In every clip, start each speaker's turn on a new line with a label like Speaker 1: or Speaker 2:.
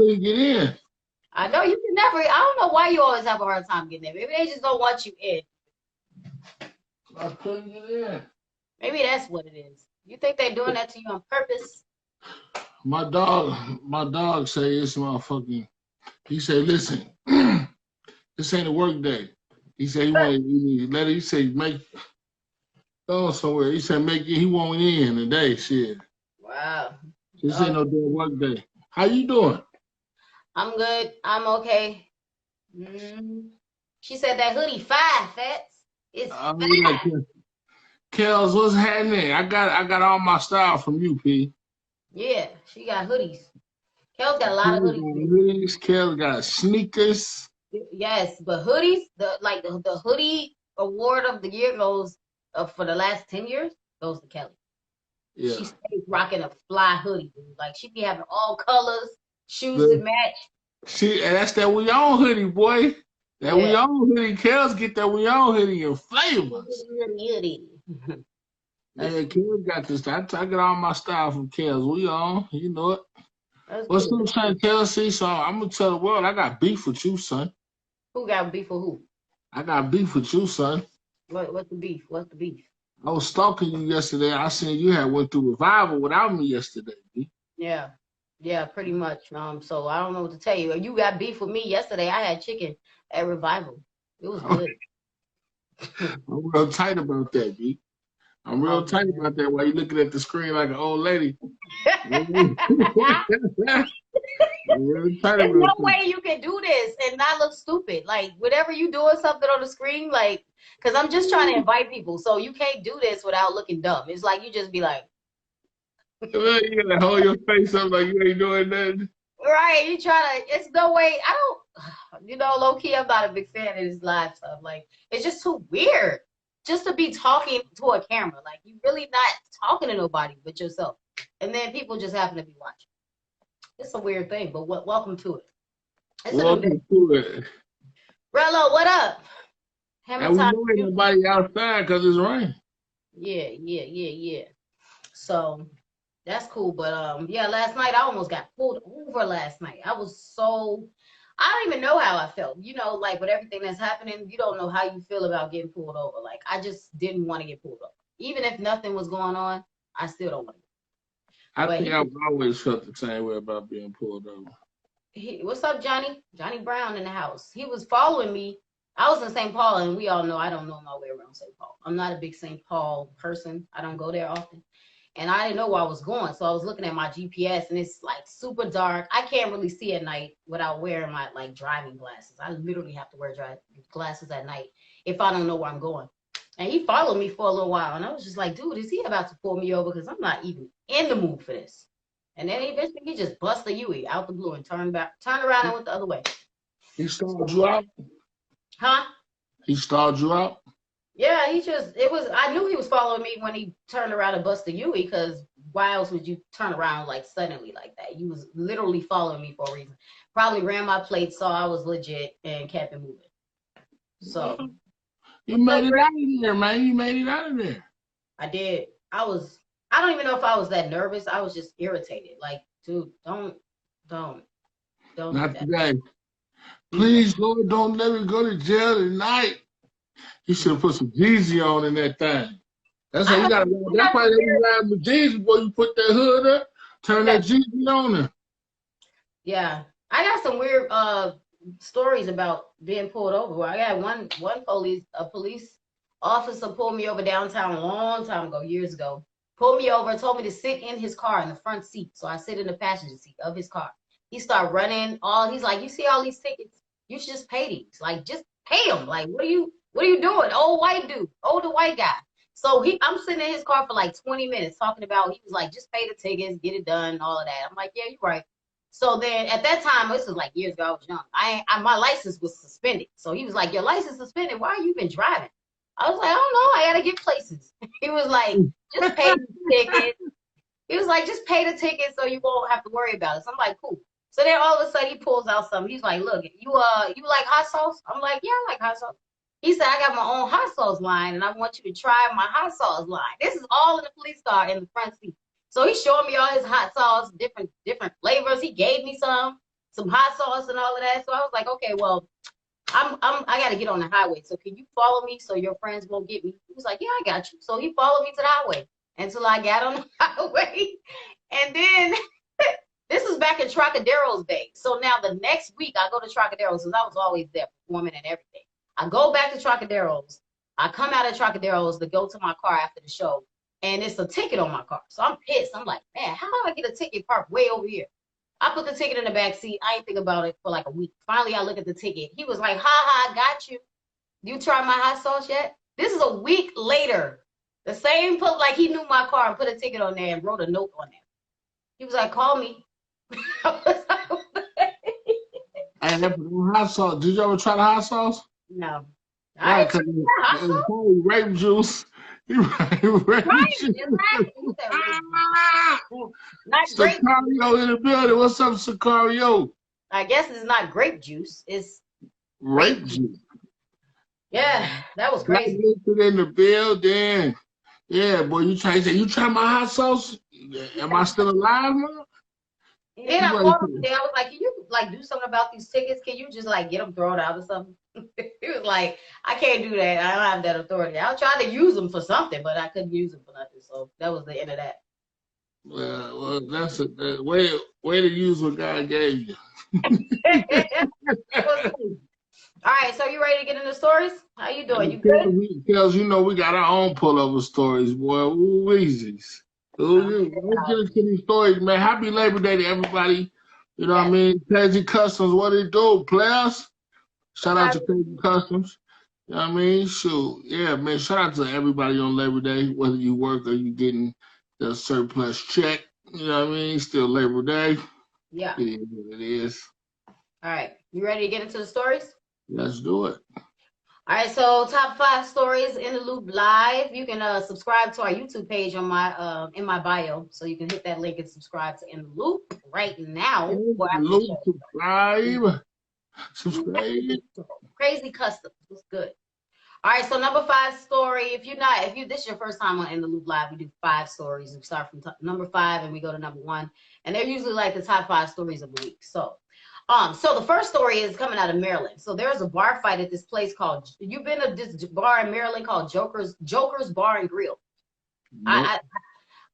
Speaker 1: couldn't get in.
Speaker 2: I know you can never. I don't know why you always have a hard time getting in. Maybe they just don't want you in.
Speaker 1: I couldn't get in.
Speaker 2: Maybe that's what it is. You think they're doing that to you on purpose?
Speaker 1: My dog say it's motherfucking. He said, listen, this ain't a work day. He said he said make go somewhere. He said he want in today. Shit.
Speaker 2: Wow.
Speaker 1: This ain't no damn work day. How you doing?
Speaker 2: I'm good. I'm okay. She said that hoodie fine, Fats. It's fine.
Speaker 1: Kels, what's happening? I got all my style from you, P.
Speaker 2: Yeah, she got hoodies. Kel's got a lot of hoodies.
Speaker 1: Kel got sneakers.
Speaker 2: Yes, but hoodies, the hoodie award of the year goes for the last 10 years goes to Kelly. Yeah. She stays rocking a fly hoodie, dude. Like she be having all colors, shoes to match.
Speaker 1: And that's that We On hoodie, boy. That We On hoodie. Kel's get that We On hoodie in flavors.
Speaker 2: Hoodie.
Speaker 1: Yeah, Kel got this. I get all my style from Kel's. We On, you know it. What's up, son? Kel, see, so I'm gonna tell the world I got beef with you, son.
Speaker 2: Who got beef with who?
Speaker 1: I got beef with you, son.
Speaker 2: What's the beef? What's the beef?
Speaker 1: I was stalking you yesterday. I seen you had went through revival without me yesterday. B.
Speaker 2: Yeah, pretty much. So I don't know what to tell you. You got beef with me yesterday. I had chicken at revival. It was good.
Speaker 1: I'm real tight about that, B. I'm real tight about that. While you looking at the screen like an old lady.
Speaker 2: There's no way you can do this and not look stupid. Like, whenever you doing something on the screen, like, because I'm just trying to invite people, so you can't do this without looking dumb. It's like you just be like,
Speaker 1: you gotta hold your face up like you ain't doing nothing.
Speaker 2: Right? You try to. It's no way. I don't. Low key, I'm not a big fan of this live stuff. Like, it's just too weird. Just to be talking to a camera, like you really not talking to nobody but yourself, and then people just happen to be watching. It's a weird thing, but welcome to it.
Speaker 1: Welcome to it.
Speaker 2: Rello, what up?
Speaker 1: And we know ain't nobody outside because it's rain.
Speaker 2: Yeah. So that's cool, but last night I almost got pulled over. Last night I don't even know how I felt. Like with everything that's happening, you don't know how you feel about getting pulled over. Like I just didn't want to get pulled over, even if nothing was going on. I still don't want to.
Speaker 1: I think I've always felt the same way about being pulled over.
Speaker 2: What's up, Johnny? Johnny Brown in the house. He was following me. I was in St. Paul, and we all know I don't know my way around St. Paul. I'm not a big St. Paul person. I don't go there often. And I didn't know where I was going, so I was looking at my GPS, and it's like super dark. I can't really see at night without wearing my driving glasses. I literally have to wear glasses at night if I don't know where I'm going. And he followed me for a little while, and I was just like, dude, is he about to pull me over? Because I'm not even in the mood for this. And then eventually he just bust the UE out the blue and turned around and went the other way.
Speaker 1: He stalled you out?
Speaker 2: Huh?
Speaker 1: He stalled you out?
Speaker 2: Yeah, I knew he was following me when he turned around and bust the UE, because why else would you turn around like suddenly like that? He was literally following me for a reason. Probably ran my plate, saw I was legit, and kept it moving. So
Speaker 1: you made it out of there, man. You made it out of there.
Speaker 2: I did. I don't even know if I was that nervous. I was just irritated. Like, dude, don't
Speaker 1: Not
Speaker 2: do that.
Speaker 1: Today. Please, Lord, don't let me go to jail tonight. You should have put some Jeezy on in that thing. That's how you got to. That's why you ride with Jeezy before you put that hood up. Turn that Jeezy on there.
Speaker 2: Yeah, I got some weird stories about being pulled over. I got one police officer pulled me over downtown a long time ago, years ago. Pulled me over and told me to sit in his car in the front seat. So I sit in the passenger seat of his car. He started running he's like, you see all these tickets? You should just pay these. Like, just pay them. Like, what are you doing? Older white guy. So I'm sitting in his car for like 20 minutes talking about, he was like, just pay the tickets, get it done, all of that. I'm like, yeah, you're right. So then at that time, this was like years ago, I was young. My license was suspended. So he was like, your license suspended? Why you been driving? I was like, I don't know. I got to get places. He was like, just pay the ticket. He was like, just pay the ticket so you won't have to worry about it. So I'm like, cool. So then all of a sudden he pulls out something. He's like, look, you like hot sauce? I'm like, yeah, I like hot sauce. He said, I got my own hot sauce line, and I want you to try my hot sauce line. This is all in the police car in the front seat. So he's showing me all his hot sauce, different flavors. He gave me some some hot sauce and all of that. So I was like, okay, well, I got to get on the highway. So can you follow me so your friends won't get me? He was like, yeah, I got you. So he followed me to the highway until I got on the highway. And then this is back in Trocadero's day. So now the next week I go to Trocadero's because I was always there performing and everything. I go back to Trocadero's. I come out of Trocadero's to go to my car after the show. And it's a ticket on my car. So I'm pissed. I'm like, man, how do I get a ticket parked way over here? I put the ticket in the back seat. I ain't think about it for like a week. Finally, I look at the ticket. He was like, ha ha, I got you. You tried my hot sauce yet? This is a week later. The same, like he knew my car and put a ticket on there and wrote a note on there. He was like, call me.
Speaker 1: And that hot sauce. Did you ever try the hot sauce?
Speaker 2: No.
Speaker 1: Right, because it's probably grape juice. Grape juice.
Speaker 2: Not grape.
Speaker 1: Sicario in the building. What's up, Sicario?
Speaker 2: I guess it's not grape juice. It's
Speaker 1: grape juice.
Speaker 2: Yeah, that was crazy.
Speaker 1: In the building. Yeah, boy, you try my hot sauce? Am I still alive, man?
Speaker 2: And I called him today. I was like, can you like do something about these tickets? Can you just like get them thrown out or something? He was like, I can't do that. I don't have that authority. I tried to use them for something, but I couldn't use them for nothing. So that was the end of that.
Speaker 1: Well, that's a way to use what God gave you.
Speaker 2: All right, so you ready to get into stories? How you doing? You good?
Speaker 1: Because we got our own pullover stories, boy. Ooh, Weezies. Let's get into these stories, man. Happy Labor Day to everybody. You know what I mean? Crazy Customs, what they do, players? Shout out to Crazy Customs. You know what I mean? Shoot. Yeah, man. Shout out to everybody on Labor Day, whether you work or you getting the surplus check. You know what I mean? Still Labor Day.
Speaker 2: Yeah.
Speaker 1: It is what it is.
Speaker 2: All right. You ready to get into the stories?
Speaker 1: Let's do it.
Speaker 2: All right, so top 5 stories in the loop live. You can subscribe to our YouTube page on my in my bio, so you can hit that link and subscribe to In the Loop right now.
Speaker 1: Subscribe.
Speaker 2: Crazy Customs. It's good. All right, so number 5 story. If this is your first time on In the Loop live, we do 5 stories. We start from number 5 and we go to number 1, and they're usually like the top 5 stories of the week. So the first story is coming out of Maryland. So there's a bar fight at this place called, you've been to this bar in Maryland called Joker's Bar and Grill. Nope.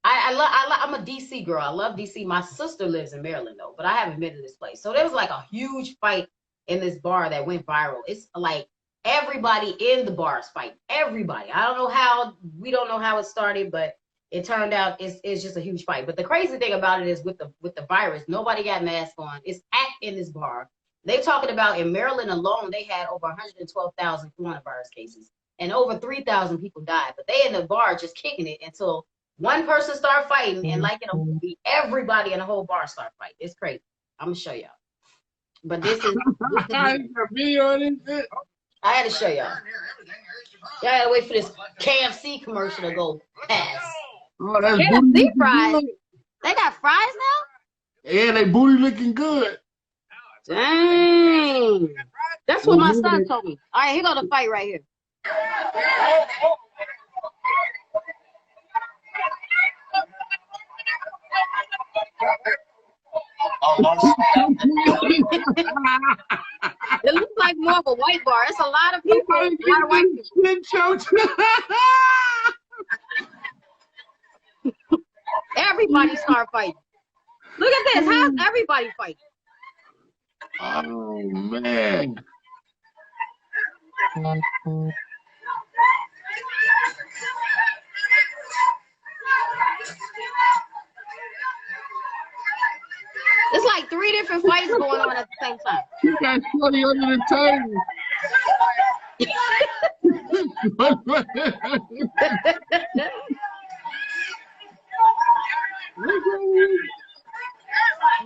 Speaker 2: I'm a DC girl. I love DC. My sister lives in Maryland though, but I haven't been to this place. So there was like a huge fight in this bar that went viral. It's like everybody in the bar is fighting. Everybody. We don't know how it started, but it turned out it's just a huge fight. But the crazy thing about it is with the virus, nobody got masks on. It's packed in this bar. They're talking about in Maryland alone, they had over 112,000 coronavirus cases and over 3,000 people died. But they in the bar just kicking it until one person start fighting, and like in a movie, everybody in the whole bar start fighting. It's crazy. I'm gonna show y'all. But this is I had to show y'all. Y'all had to wait for this KFC commercial to go past.
Speaker 1: Oh, that's
Speaker 2: KFC fries. They got fries now?
Speaker 1: Yeah, they booty looking good.
Speaker 2: Dang. That's what my son told me. All right, here go the fight right here. It looks like more of a white bar. It's a lot of people. A lot of white people. Everybody start fighting. Look at this. How's everybody fighting?
Speaker 1: Oh, man.
Speaker 2: It's like 3 different fights going on at the same time.
Speaker 1: You got Shorty under the table.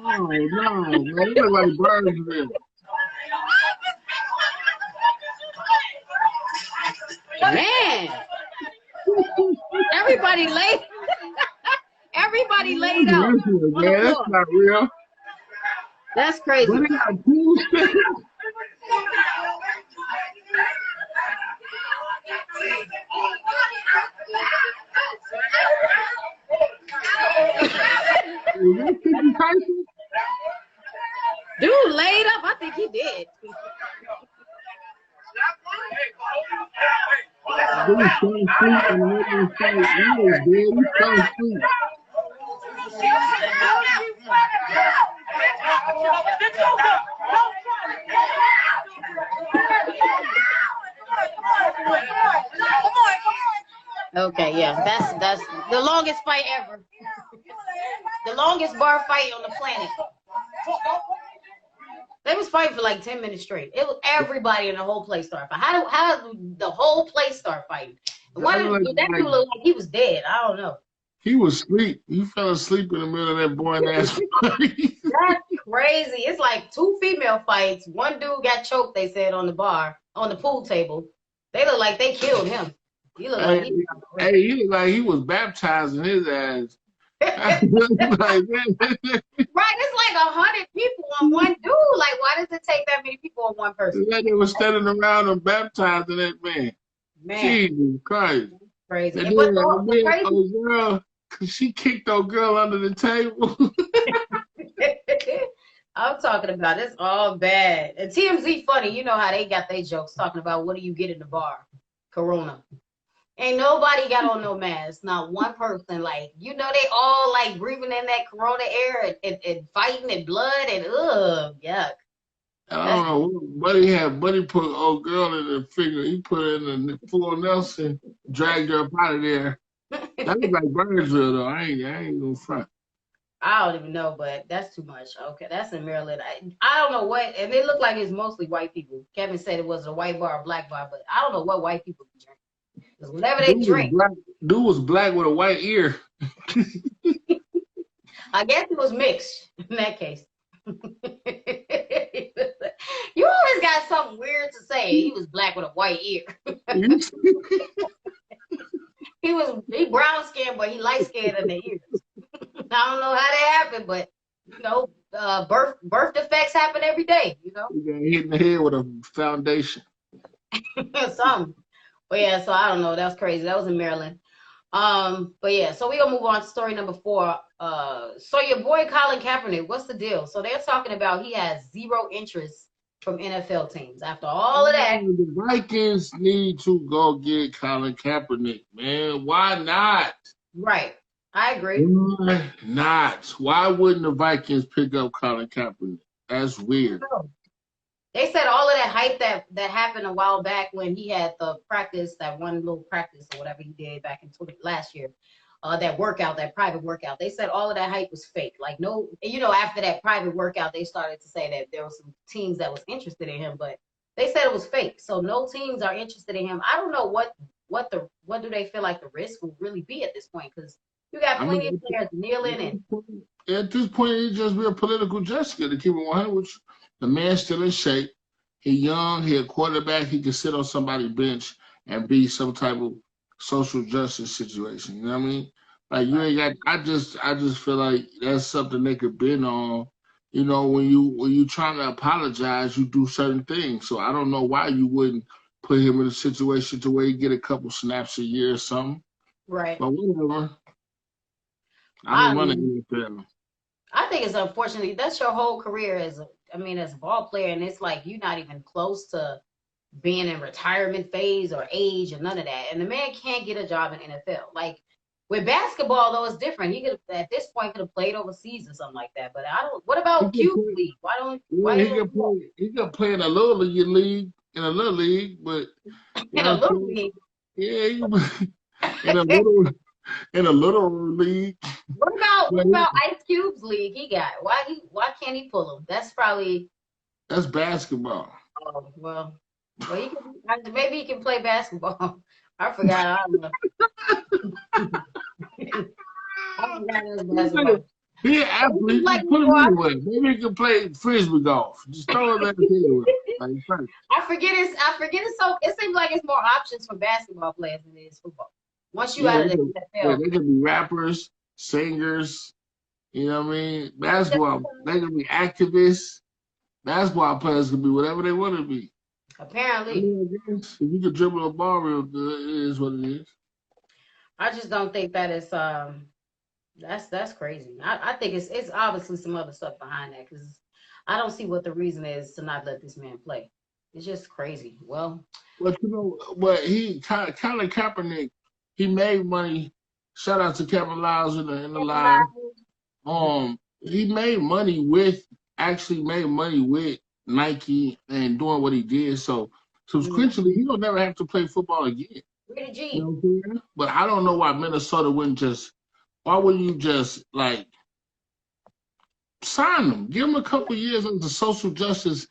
Speaker 1: Oh, no, man. You look like Burnsville.
Speaker 2: Man. Everybody laid. Everybody laid out.
Speaker 1: Man, that's not real.
Speaker 2: That's crazy. Dude dead.
Speaker 1: Dude fell asleep in the middle of the fight. He was dead. He fell asleep.
Speaker 2: Okay, yeah, that's the longest fight ever. The longest bar fight on the planet. They was fighting for like 10 minutes straight. It was everybody in the whole place start fighting. How did the whole place start fighting? That dude looked like he was dead. I don't know.
Speaker 1: He was asleep. He fell asleep in the middle of that boring ass fight.
Speaker 2: That's crazy. It's like 2 female fights. One dude got choked, they said, on the pool table. They look like they killed him. He looked like
Speaker 1: he looked like he was baptizing his ass.
Speaker 2: Right, it's like 100 people on one dude. Like, why does it take that many people on one person?
Speaker 1: Like they were standing around and baptizing that man. Jesus Christ.
Speaker 2: Crazy.
Speaker 1: And then, oh girl, she kicked old girl under the table.
Speaker 2: I'm talking about it's all bad. And TMZ funny, you know how they got their jokes talking about what do you get in the bar? Corona. Ain't nobody got on no mask. Not one person. Like, you know, they all like breathing in that corona air and fighting and blood and yuck.
Speaker 1: I don't know. Buddy put old girl in the figure. He put her in the full Nelson, dragged her up out of there. That was like Burnsville though. I ain't gonna front.
Speaker 2: I don't even know, but that's too much. Okay, that's in Maryland. I don't know what, and it looked like it's mostly white people. Kevin said it was a white bar or black bar, but I don't know what white people drink. Because whenever they drink.
Speaker 1: Dude was black with a white ear.
Speaker 2: I guess it was mixed in that case. You always got something weird to say. He was black with a white ear. He brown skinned, but he light skinned in the ears. I don't know how that happened, but you know, birth defects happen every day. You know,
Speaker 1: he got hit in the head with a foundation.
Speaker 2: Something. But yeah, so I don't know. That's crazy. That was in Maryland. But yeah, so we're gonna move on to story number 4. So your boy Colin Kaepernick, what's the deal? So they're talking about he has 0 interest from NFL teams. After all of that,
Speaker 1: the Vikings need to go get Colin Kaepernick, man. Why not?
Speaker 2: Right. I agree.
Speaker 1: Why not? Why wouldn't the Vikings pick up Colin Kaepernick? That's weird.
Speaker 2: They said all of that hype that happened a while back when he had the practice, that one little practice or whatever he did back in last year, that workout, that private workout. They said all of that hype was fake. Like, no, you know, after that private workout, they started to say that there were some teams that was interested in him, but they said it was fake. So no teams are interested in him. I don't know what do they feel like the risk will really be at this point, because you got plenty of players kneeling and.
Speaker 1: At this point, it's just be a political gesture to keep it 100 with you. The man's still in shape. He young. He a quarterback. He can sit on somebody's bench and be some type of social justice situation. You know what I mean? Like you ain't got. I just feel like that's something they could bend on. You know, when you trying to apologize, you do certain things. So I don't know why you wouldn't put him in a situation to where he get a couple snaps a year or something.
Speaker 2: Right.
Speaker 1: But whatever. I don't run anything.
Speaker 2: I think it's unfortunately that's your whole career as a ball player, and it's like you're not even close to being in retirement phase or age or none of that. And the man can't get a job in NFL. Like with basketball though, it's different. He could at this point could have played overseas or something like that. But I don't. What about Cube League?
Speaker 1: He can play in a little league, but
Speaker 2: in a little league.
Speaker 1: Yeah, in a little league.
Speaker 2: What about Ice Cube's league he got? Why can't he pull him? That's
Speaker 1: basketball.
Speaker 2: Oh well maybe he can play basketball. I forgot. I don't know. I forgot it was basketball.
Speaker 1: He an athlete. Put him anywhere. Maybe he can play frisbee golf. Just throw him anywhere.
Speaker 2: I forget it. So it seems like it's more options for basketball players than it is football. Once you out of the NFL,
Speaker 1: they could be rappers, singers. You know what I mean? Basketball, they could be activists. Basketball players could be whatever they want to be.
Speaker 2: Apparently,
Speaker 1: if you could dribble a ball real good, it is what it is.
Speaker 2: I just don't think that is that's crazy. I think it's obviously some other stuff behind that, because I don't see what the reason is to not let this man play. It's just crazy. Well,
Speaker 1: But you know what? Colin Kaepernick, he made money. Shout out to Kevin Lyles in the live. He made money with actually made money with Nike and doing what he did. So subsequently, he will never have to play football again.
Speaker 2: Rita
Speaker 1: You know
Speaker 2: G.
Speaker 1: what I'm saying? But I don't know why Minnesota wouldn't just. Why wouldn't you just like sign him? Give him a couple years of the social justice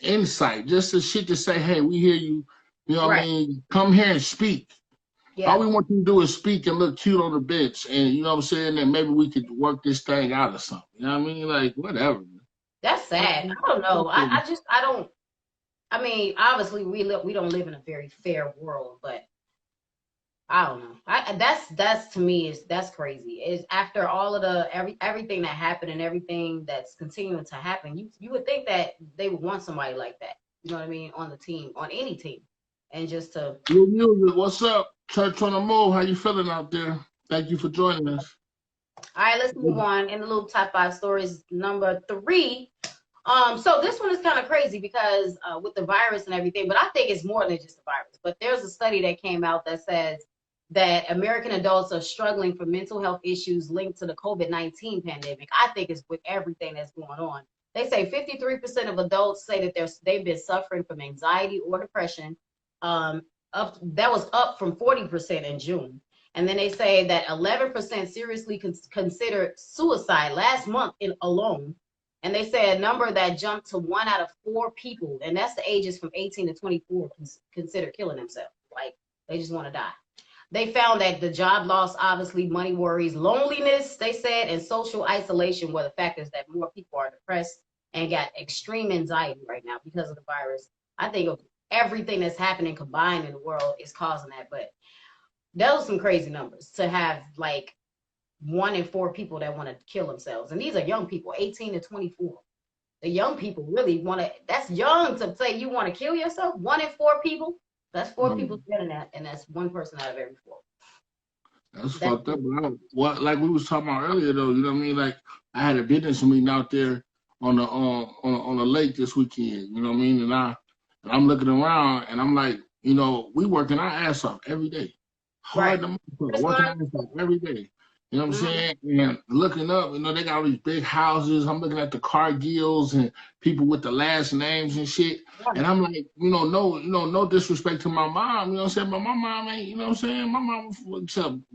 Speaker 1: insight, just the shit to say, hey, we hear you. You know what I
Speaker 2: Right.
Speaker 1: mean? Come here and speak. All
Speaker 2: Yeah.
Speaker 1: we want you to do is speak and look cute on the bench, and you know what I'm saying. And maybe we could work this thing out or something. You know what I mean? Like whatever.
Speaker 2: That's sad. I don't know. I don't. I mean, obviously we don't live in a very fair world, but I don't know. That's to me is that's crazy. Is after all of the everything that happened and everything that's continuing to happen, you would think that they would want somebody like that. You know what I mean? On the team, on any team, and just to.
Speaker 1: New music. What's up? Church on the move. How you feeling out there? Thank you for joining us.
Speaker 2: All right, let's move on. In the little top 5 stories, number 3. So this one is kind of crazy because with the virus and everything, but I think it's more than just the virus. But there's a study that came out that says that American adults are struggling for mental health issues linked to the COVID-19 pandemic. I think it's with everything that's going on. They say 53% of adults say that they've been suffering from anxiety or depression. That was up from 40% in June. And then they say that 11% seriously considered suicide last month alone. And they say a number that jumped to 1 out of 4 people, and that's the ages from 18 to 24, consider killing themselves. Like they just want to die. They found that the job loss, obviously, money worries, loneliness, they said, and social isolation were the factors that more people are depressed and got extreme anxiety right now because of the virus. I think of everything that's happening combined in the world is causing that. But those are some crazy numbers to have, like 1 in 4 people that want to kill themselves. And these are young people, 18 to 24. The young people really want to, that's young to say you want to kill yourself. 1 in 4 people. That's 4 people spending that, and that's 1 person out of every 4.
Speaker 1: That's fucked up. What like we was talking about earlier though, you know what I mean? Like I had a business meeting out there on the lake this weekend, you know what I mean? And I'm looking around and I'm like, you know, we working our ass off every day. Hard to working our ass off every day. You know what I'm saying? And looking up, you know, they got all these big houses. I'm looking at the Cargills and people with the last names and shit. And I'm like, no disrespect to my mom. You know what I'm saying? But my mom ain't, you know what I'm saying? My mom was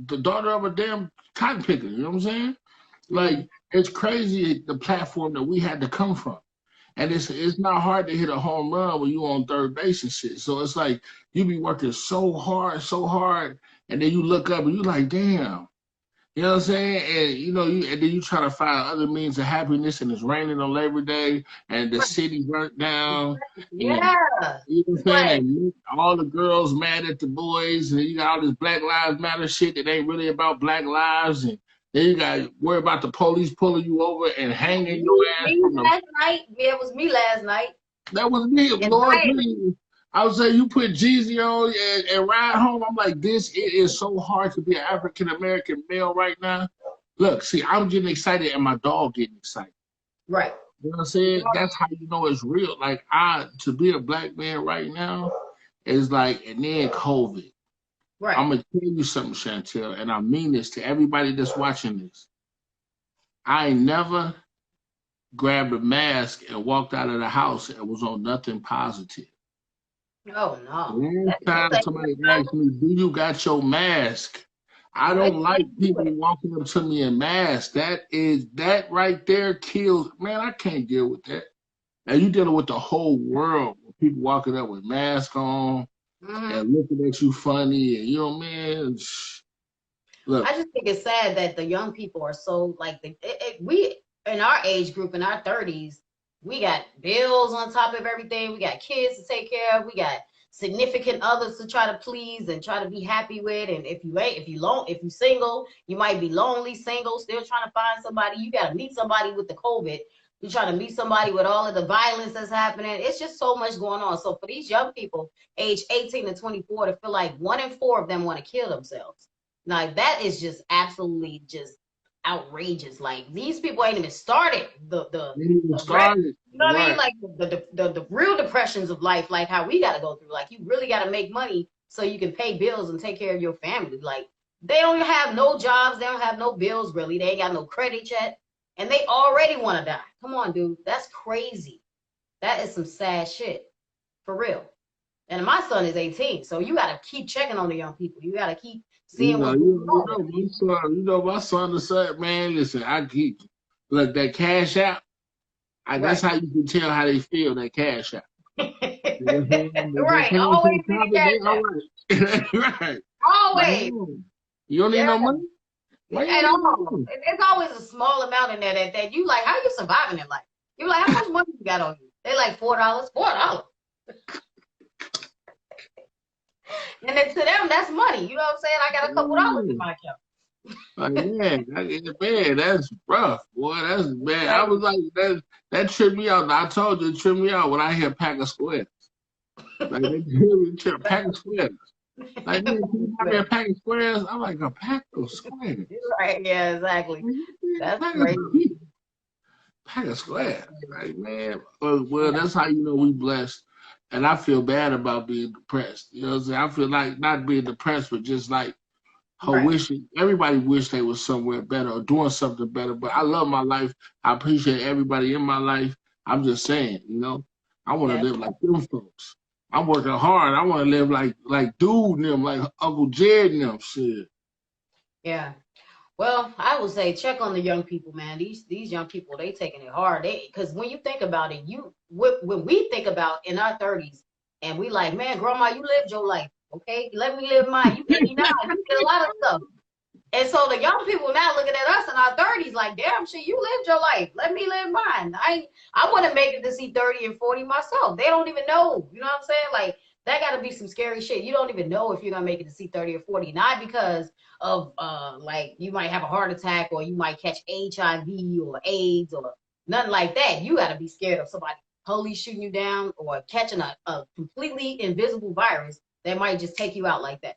Speaker 1: the daughter of a damn cotton picker. You know what I'm saying? Like, it's crazy the platform that we had to come from. And it's not hard to hit a home run when you on third base and shit. So it's like you be working so hard, and then you look up and you like, damn. You know what I'm saying? And and then you try to find other means of happiness, and it's raining on Labor Day, and the city burnt down.
Speaker 2: Yeah.
Speaker 1: And, you know what I'm saying? And all the girls mad at the boys, and you got all this Black Lives Matter shit that ain't really about Black lives, and then you got to worry about the police pulling you over and hanging your ass from the.
Speaker 2: Last night, yeah, it was me last night.
Speaker 1: That was me, Lord, please. I would say you put Jeezy on and ride home. I'm like, it is so hard to be an African American male right now. Look, see, I'm getting excited and my dog getting excited.
Speaker 2: Right.
Speaker 1: You know what I'm saying? That's how you know it's real. Like to be a black man right now is like, and then COVID.
Speaker 2: Right.
Speaker 1: I'm gonna tell you something, Chantel, and I mean this to everybody that's watching this. I ain't never grabbed a mask and walked out of the house and was on nothing positive.
Speaker 2: Oh no.
Speaker 1: Last time somebody asked me, do you got your mask? I don't like people walking up to me in masks. That right there kills. Man, I can't deal with that. Now you dealing with the whole world. People walking up with masks on and looking at you funny, and you know, man. Look,
Speaker 2: I just think it's sad that the young people are so like we in our age group in our 30s, we got bills on top of everything. We got kids to take care of. We got significant others to try to please and try to be happy with. And if you single, you might be lonely, single, still trying to find somebody. You got to meet somebody with the COVID. You're trying to meet somebody with all of the violence that's happening. It's just so much going on. So for these young people, age 18 to 24, to feel like 1 in 4 of them want to kill themselves. Now that is just absolutely just, outrageous. Like these people ain't even started the
Speaker 1: started.
Speaker 2: you know what I mean?
Speaker 1: Right.
Speaker 2: Like the real depressions of life, like how we got to go through. Like you really got to make money so you can pay bills and take care of your family. Like they don't have no jobs, they don't have no bills really. They ain't got no credit yet, and they already want to die. Come on, dude, that's crazy. That is some sad shit for real. And my son is 18, so you got to keep checking on the young people. You got to keep seeing what's going on.
Speaker 1: My son decided, man, listen, I keep look that cash out. That's how you can tell how they feel, that cash out.
Speaker 2: Right. Always be the cash out.
Speaker 1: Right.
Speaker 2: Always.
Speaker 1: You don't need no money?
Speaker 2: At all. It's always a small amount in there that you like, how you surviving in life? You're like, how much money you got on you? They like $4. $4. And then to them, that's money. You know what I'm saying? I got a couple dollars in my account.
Speaker 1: Man, that's rough, boy. That's bad. I was like, that tripped me out. I told you it tripped me out when I hear pack of squares. Like they pack of squares. Like, man, can you have me a pack of squares? I'm like, a pack of squares.
Speaker 2: Right, yeah, exactly. That's crazy.
Speaker 1: Pack of squares. Like, man, well, that's how you know we blessed. And I feel bad about being depressed. You know what I'm saying? I feel like not being depressed, but just like wishing. Everybody wish they was somewhere better or doing something better. But I love my life. I appreciate everybody in my life. I'm just saying, you know, I want to live like them folks. I'm working hard. I want to live like dude and them, like Uncle Jed and them. Shit.
Speaker 2: Yeah. Well, I would say check on the young people, man. These young people, they taking it hard. Because when you think about it, when we think about in our 30s, and we like, man, grandma, you lived your life, okay? Let me live mine. You 89, you did a lot of stuff. And so the young people now looking at us in our 30s, like, damn, shit, you lived your life. Let me live mine. I want to make it to see 30 and 40 myself. They don't even know. You know what I'm saying? Like, that got to be some scary shit. You don't even know if you're going to make it to see 30 or 40, not because of like you might have a heart attack or you might catch HIV or AIDS or nothing like that. You got to be scared of somebody police shooting you down or catching a completely invisible virus that might just take you out like that.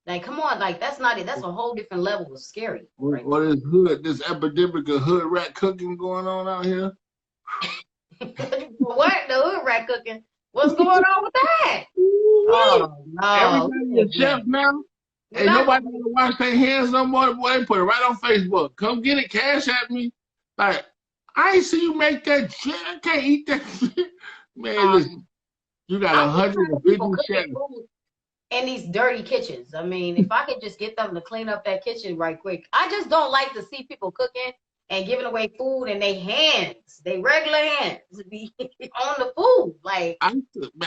Speaker 2: Like, come on, like that's not it. That's a whole different level of scary.
Speaker 1: Right? What is this epidemic of hood rat cooking going on out here?
Speaker 2: What? The hood rat cooking? What's going on with that? Oh no!
Speaker 1: Everybody's a chef now. Ain't nobody gonna wash their hands no more. Boy, they put it right on Facebook. Come get it, cash at me. Like, I ain't see you make that shit. I can't eat that shit. Man, listen, you got 150 chefs.
Speaker 2: In these dirty kitchens. I mean, if I could just get them to clean up that kitchen right quick. I just don't like to see people cooking and giving away food and they hands, they regular hands be on the food. Like,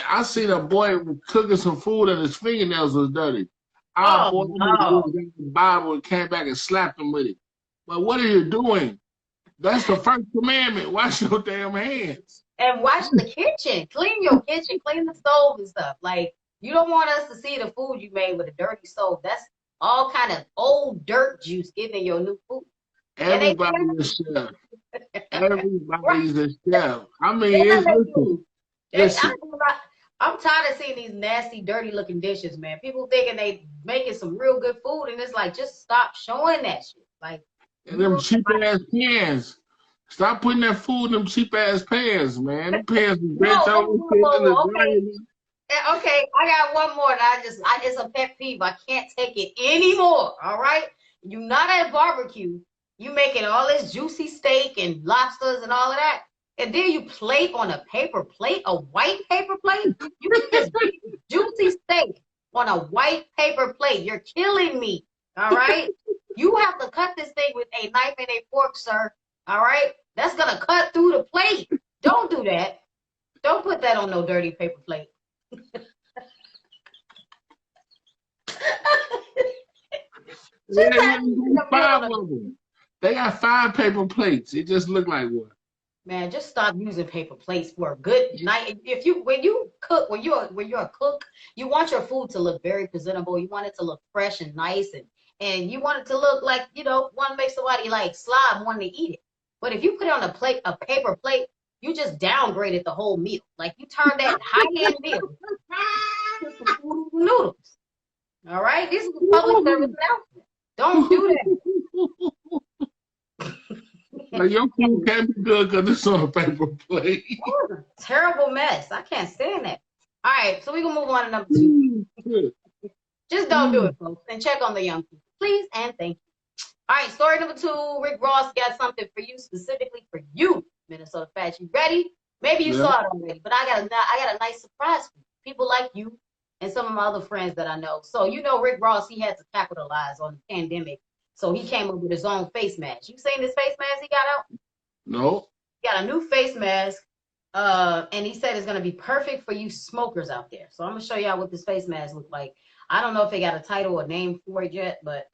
Speaker 1: I seen a boy cooking some food and his fingernails was dirty.
Speaker 2: Boy, no.
Speaker 1: The Bible and came back and slapped him with it. But what are you doing? That's the first commandment. Wash your damn hands.
Speaker 2: And wash the kitchen. Clean your kitchen. Clean the stove and stuff. Like, you don't want us to see the food you made with a dirty stove. That's all kind of old dirt juice getting in your new food.
Speaker 1: Everybody's a chef. Everybody's a chef. I mean, listen.
Speaker 2: I'm tired of seeing these nasty, dirty looking dishes, man. People thinking they making some real good food, and it's like, just stop showing that shit. Like,
Speaker 1: and them cheap ass pans. Stop putting that food in them cheap ass pans, man. Them pans is
Speaker 2: Okay, I got one more that it's a pet peeve. I can't take it anymore. All right, you not at barbecue. You making all this juicy steak and lobsters and all of that. And then you plate on a paper plate, a white paper plate. You put this juicy steak on a white paper plate. You're killing me. All right. You have to cut this thing with a knife and a fork, sir. All right. That's going to cut through the plate. Don't do that. Don't put that on no dirty paper plate.
Speaker 1: They got 5 paper plates. It just looked like one.
Speaker 2: Man, just stop using paper plates for a good night. When you're a cook, you want your food to look very presentable. You want it to look fresh and nice, and you want it to look like, want to make somebody like slob wanting to eat it. But if you put it on a paper plate, you just downgraded the whole meal. Like, you turned that high-end meal to some noodles. All right, this is a public service announcement. Don't do that.
Speaker 1: Like, your food can't be good because it's on a paper plate.
Speaker 2: It was a terrible mess. I can't stand that. All right, so we're going to move on to number 2. Just don't do it, folks, and check on the young people. Please and thank you. All right, story number 2. Rick Ross got something for you, specifically for you, Minnesota Fat. You ready? Maybe you saw it already, but I got a nice surprise for you. People like you and some of my other friends that I know. So you know Rick Ross, he had to capitalize on the pandemic. So he came up with his own face mask. You seen this face mask he got out?
Speaker 1: No.
Speaker 2: He got a new face mask. And he said it's gonna be perfect for you smokers out there. So I'm gonna show y'all what this face mask looks like. I don't know if they got a title or name for it yet, but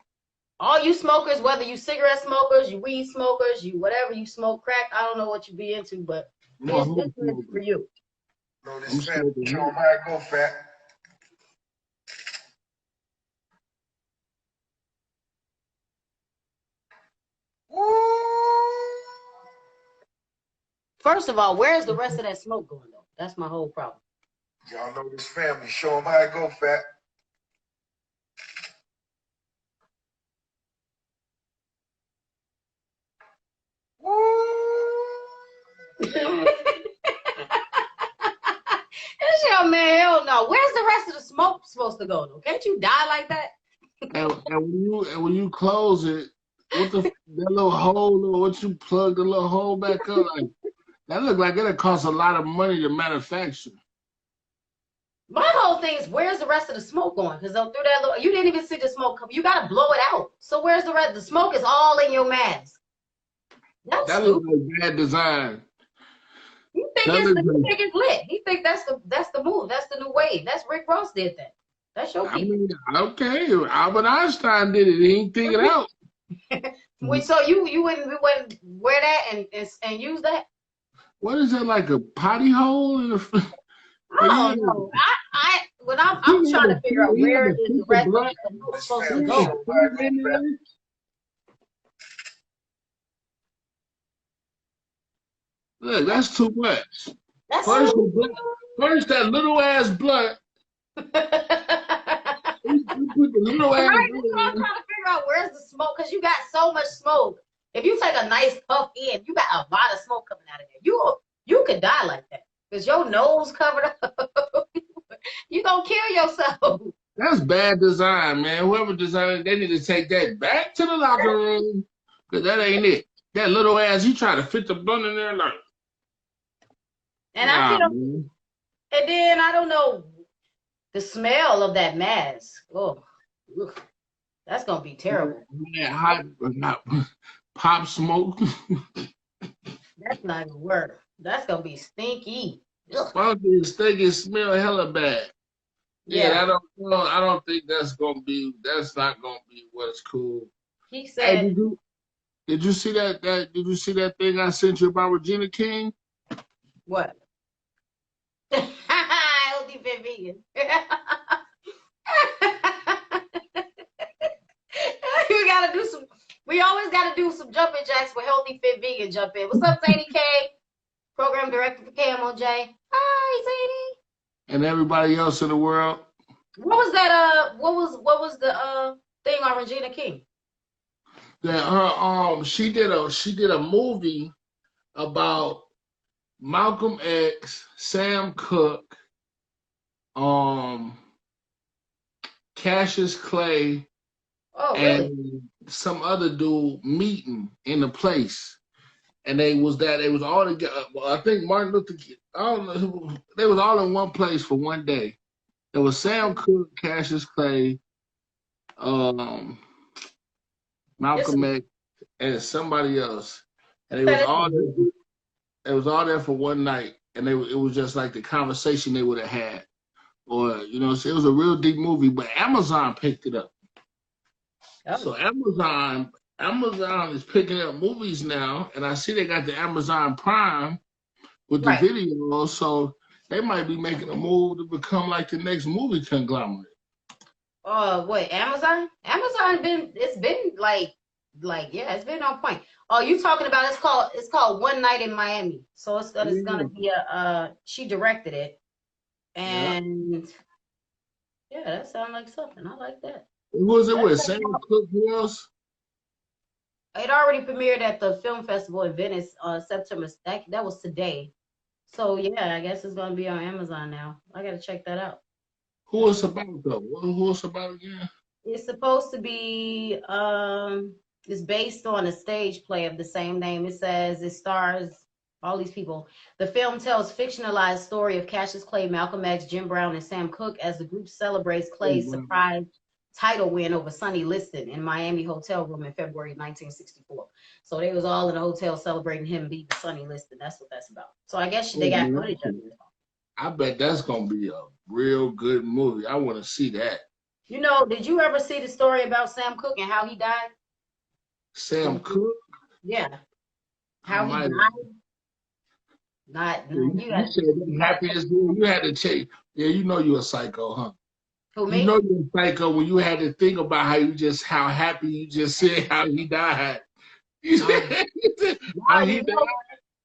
Speaker 2: all you smokers, whether you cigarette smokers, you weed smokers, you whatever you smoke, crack, I don't know what you be into, but it's good for you.
Speaker 3: No, this fat, show them how it go, fat.
Speaker 2: First of all, where's the rest of that smoke going though? That's my whole problem.
Speaker 3: Y'all know this family. Show them how it go, fat.
Speaker 2: This young man, hell no. Where's the rest of the smoke supposed to go though? Can't you die like that?
Speaker 1: and when you close it, what that little hole, what you plug the little hole back up, like that look like it'll cost a lot of money to manufacture.
Speaker 2: My whole thing is where's the rest of the smoke going? Because through that little, you didn't even see the smoke come. You gotta blow it out. So where's the rest? The smoke is all in your mask.
Speaker 1: That looks like bad design.
Speaker 2: You think it's lit. He think that's the move. That's the new wave. That's Rick Ross did that. That's your people.
Speaker 1: I mean, okay, Albert Einstein did it. He didn't think it out.
Speaker 2: So you wouldn't wear that and use that?
Speaker 1: What is that, like a potty hole in the?
Speaker 2: I don't know. I'm trying to figure out where is the rest of the smoke supposed to go.
Speaker 1: Look, that's too much.
Speaker 2: That's
Speaker 1: first that little ass blunt. You put the little ass
Speaker 2: I'm trying to figure out where's the smoke, because you got so much smoke. If you take a nice puff in, you got a lot of smoke coming out of there. You could die like that because your nose covered up. You gonna kill yourself.
Speaker 1: That's bad design, man. Whoever designed it, they need to take that back to the locker room, because that ain't it. That little ass, you try to fit the blunt in there like.
Speaker 2: And and then I don't know, the smell of that mask. Oh, that's gonna be terrible.
Speaker 1: Yeah, hot pop smoke.
Speaker 2: That's not gonna work. That's gonna be stinky.
Speaker 1: Funky, stinky, smell hella bad. Yeah, I don't think that's not gonna be what's cool.
Speaker 2: He said.
Speaker 1: Hey, did you see that? Did you see that thing I sent you about Regina King?
Speaker 2: What? Healthy fit vegan. We always gotta do some jumping jacks for Healthy Fit Vegan jump in. What's up, Zany K? Program director for KMOJ. Hi, Zany.
Speaker 1: And everybody else in the world.
Speaker 2: What was that? What was the thing on Regina King?
Speaker 1: That her she did a movie about Malcolm X, Sam Cooke, Cassius Clay, and some other dude meeting in a place, and they was all together. I think Martin Luther King. I don't know. They was all in one place for one day. There was Sam Cooke, Cassius Clay, Malcolm X, and somebody else, and it was all there. It was all there for one night, and it was just like the conversation they would have had, or it was a real deep movie. But Amazon picked it up, so Amazon is picking up movies now, and I see they got the Amazon Prime with the video, so they might be making a move to become like the next movie conglomerate.
Speaker 2: What, Amazon? It's been it's been on point. Oh, you talking about it's called One Night in Miami. So it's gonna be she directed it. And that sounds like something. I like that.
Speaker 1: Who was it with? Sam Cooke, who else?
Speaker 2: It already premiered at the film festival in Venice on September. That was today. So yeah, I guess it's gonna be on Amazon now. I gotta check that out.
Speaker 1: Who is about though? Who is about again?
Speaker 2: It's supposed to be it's based on a stage play of the same name. It says it stars all these people. The film tells fictionalized story of Cassius Clay, Malcolm X, Jim Brown, and Sam Cooke as the group celebrates
Speaker 1: Oh,
Speaker 2: Clay's
Speaker 1: wow.
Speaker 2: surprise title win over Sonny Liston in Miami hotel room in February 1964. So they was all in a hotel celebrating him beating Sonny Liston. That's what that's about. So I guess they
Speaker 1: Oh,
Speaker 2: got
Speaker 1: man.
Speaker 2: footage of it.
Speaker 1: I bet that's gonna be a real good movie. I want to see that.
Speaker 2: You know, did you ever see the story about Sam Cooke and how he died?
Speaker 1: Sam Cooke.
Speaker 2: Yeah.
Speaker 1: I
Speaker 2: How he
Speaker 1: might.
Speaker 2: died? Not you
Speaker 1: You
Speaker 2: got
Speaker 1: said you happy as hell. You had to check. Yeah, you know you're a psycho, huh?
Speaker 2: who
Speaker 1: You
Speaker 2: me?
Speaker 1: know you're a psycho when you had to think about how happy you just said how he died. You said how
Speaker 2: No,
Speaker 1: he died.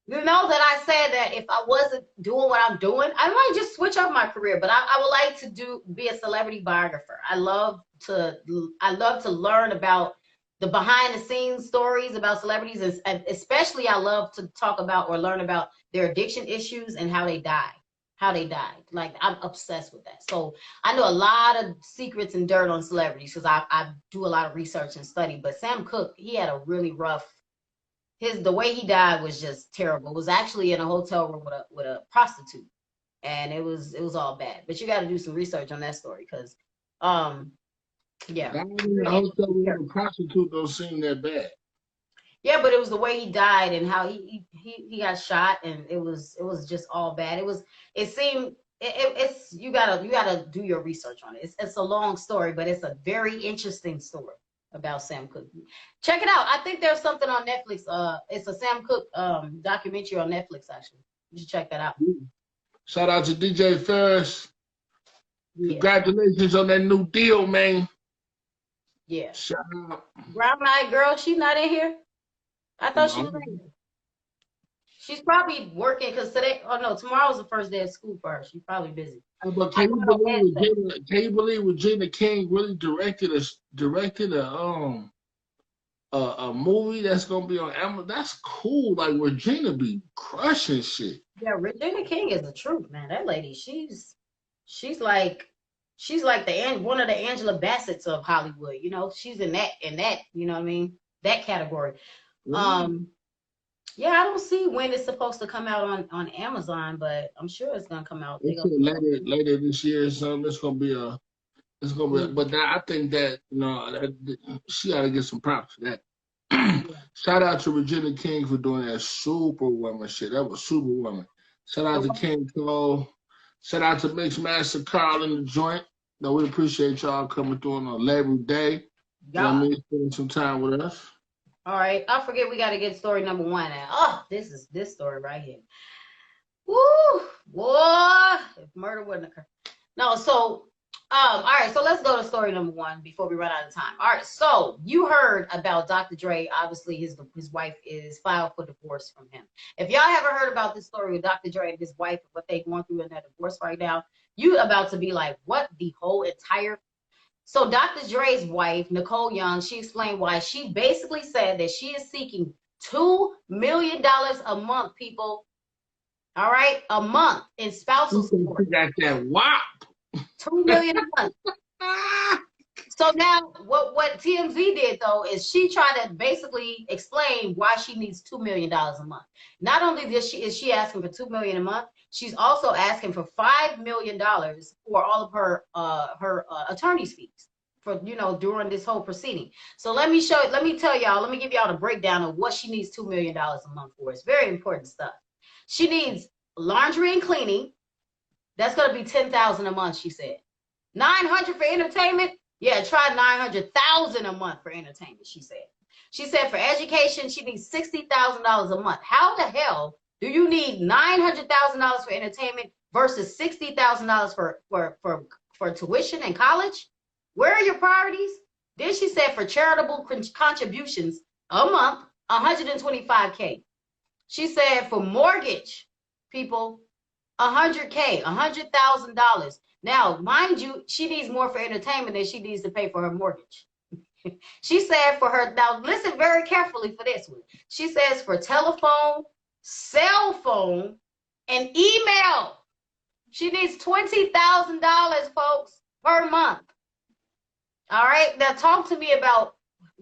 Speaker 2: you know that I said that if I wasn't doing what I'm doing, I might just switch up my career. But I would like to be a celebrity biographer. I love to learn about the behind the scenes stories about celebrities, and especially I love to talk about or learn about their addiction issues and how they died. How they died. Like I'm obsessed with that. So I know a lot of secrets and dirt on celebrities because I do a lot of research and study. But Sam Cooke, he had a really rough the way he died was just terrible. It was actually in a hotel room with a prostitute, and it was all bad. But you got to do some research on that story because, yeah,
Speaker 1: Dying in a hotel room with a prostitute don't seem that bad.
Speaker 2: yeah. But it was the way he died and how he got shot, and it was just all bad. It seemed it's you gotta do your research on it. It's a long story, but it's a very interesting story about Sam Cooke. Check it out. I think there's something on Netflix. It's a Sam Cooke documentary on Netflix. Actually, you should check that out.
Speaker 1: Shout out to DJ Ferris.
Speaker 2: Yeah,
Speaker 1: Congratulations on that new deal, man.
Speaker 2: yeah.
Speaker 1: Shout out.
Speaker 2: Brown eyed girl, she's not in here. I thought she was in here. She's probably working because today. Oh no, tomorrow's the first day of school for her. She's probably busy.
Speaker 1: But
Speaker 2: I
Speaker 1: can you
Speaker 2: got on
Speaker 1: believe
Speaker 2: headset.
Speaker 1: Can you believe Regina King really directed a movie that's gonna be on Amazon? That's cool. Like Regina be crushing shit.
Speaker 2: Yeah, Regina King is the truth, man. That lady, she's like one of the Angela Bassett's of Hollywood. You know, she's in that. You know what I mean? That category.
Speaker 1: Yeah.
Speaker 2: Um, yeah, I don't see when it's supposed to come out on Amazon, but I'm sure it's gonna come out.
Speaker 1: They said later this year or something. It's gonna be. But I think that she ought to get some props for that. Shout out to Regina King for doing that Superwoman shit. That was Superwoman. Shout out to King Cole. Shout out to Mix Master Carl in the joint. No, we appreciate y'all coming through on a Labor Day. You know what I mean? Spending some time with us.
Speaker 2: All right, I forget we got to get story number one now. Oh, this story right here. Woo, boy, if murder wouldn't occur. No, so all right, so let's go to story number one before we run out of time. All right, so you heard about Dr. Dre. Obviously, his wife is filed for divorce from him. If y'all haven't heard about this story with Dr. Dre and his wife and what they're going through in their divorce right now, you about to be like, what the whole entire. So Dr. Dre's wife, Nicole Young, she explained why she basically said that she is seeking $2 million a month, people. All right, a month in spousal support.
Speaker 1: She got that wop.
Speaker 2: $2 million a month. So now what TMZ did though is she tried to basically explain why she needs $2 million a month. Not only is she asking for $2 million a month, she's also asking for $5 million for all of her attorney's fees for during this whole proceeding. So let me give y'all the breakdown of what she needs $2 million a month for. It's very important stuff. She needs laundry and cleaning. That's gonna be $10,000 a month, she said. $900 for entertainment. Yeah, try $900,000 a month for entertainment, she said. She said for education, she needs $60,000 a month. How the hell do you need $900,000 for entertainment versus $60,000 for tuition in college? Where are your priorities? Then she said for charitable contributions a month, $125K. She said for mortgage, people, $100K, $100,000. Now, mind you, she needs more for entertainment than she needs to pay for her mortgage. She said for her, now listen very carefully for this one. She says for telephone, cell phone, and email, she needs $20,000, folks, per month. All right, now talk to me about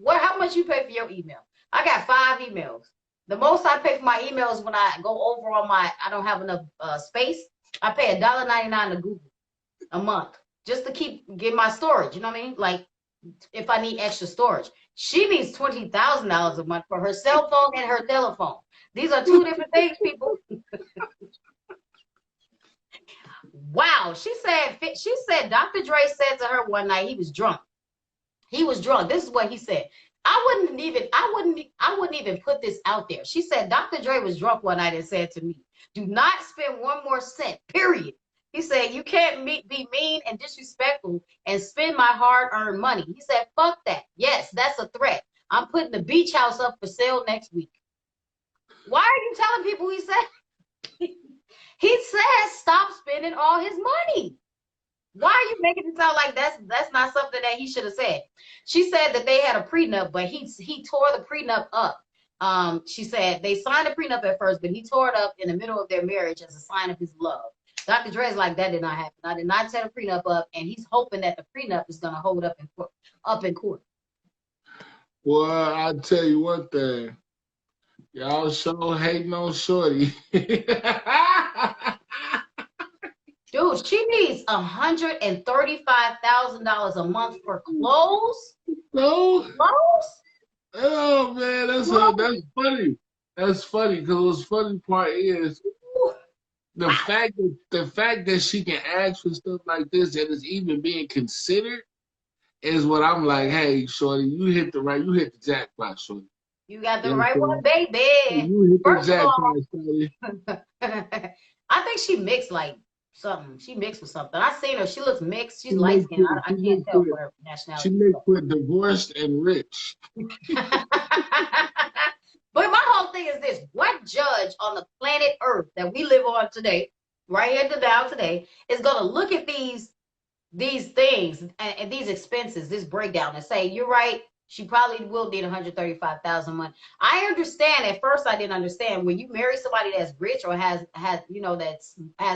Speaker 2: how much you pay for your email. I got 5 emails. The most I pay for my emails when I go over on I don't have enough space. I pay $1.99 to Google a month just to get my storage. You know what I mean? Like if I need extra storage. She needs $20,000 a month for her cell phone and her telephone. These are 2 different things, people. Wow. She said Dr. Dre said to her one night he was drunk. He was drunk. This is what he said. I wouldn't even put this out there. She said Dr. Dre was drunk one night and said to me, "Do not spend 1 more cent, period." He said, "You can't be mean and disrespectful and spend my hard-earned money." He said, "Fuck that. Yes, that's a threat. I'm putting the beach house up for sale next week." Why are you telling people he said? He said stop spending all his money. Why are you making it sound like that's not something that he should have said? She said that they had a prenup, but he tore the prenup up. She said they signed a prenup at first, but he tore it up in the middle of their marriage as a sign of his love. Dr. Dre's like, that did not happen. I did not tear the prenup up, and he's hoping that the prenup is going to hold up in court.
Speaker 1: Well, I'll tell you one thing. Y'all sure hating on Shorty.
Speaker 2: Dude, she needs $135,000 a month for clothes.
Speaker 1: No.
Speaker 2: Clothes?
Speaker 1: Oh man, that's funny. That's funny because the funny part is the fact that she can ask for stuff like this and it's even being considered is what I'm like. Hey, Shorty, you hit the jackpot, Shorty.
Speaker 2: You got the right one, baby.
Speaker 1: You hit the jackpot, Shorty.
Speaker 2: I think she mixed like something. She mixed with something. I seen her. She looks mixed. She's light skinned. I can't tell what her nationality.
Speaker 1: She mixed with divorced and rich.
Speaker 2: But my whole thing is this: what judge on the planet Earth that we live on today, right here today, is going to look at these things and these expenses, this breakdown, and say, "You're right. She probably will need $135,000 a month." I understand. At first, I didn't understand when you marry somebody that's rich or has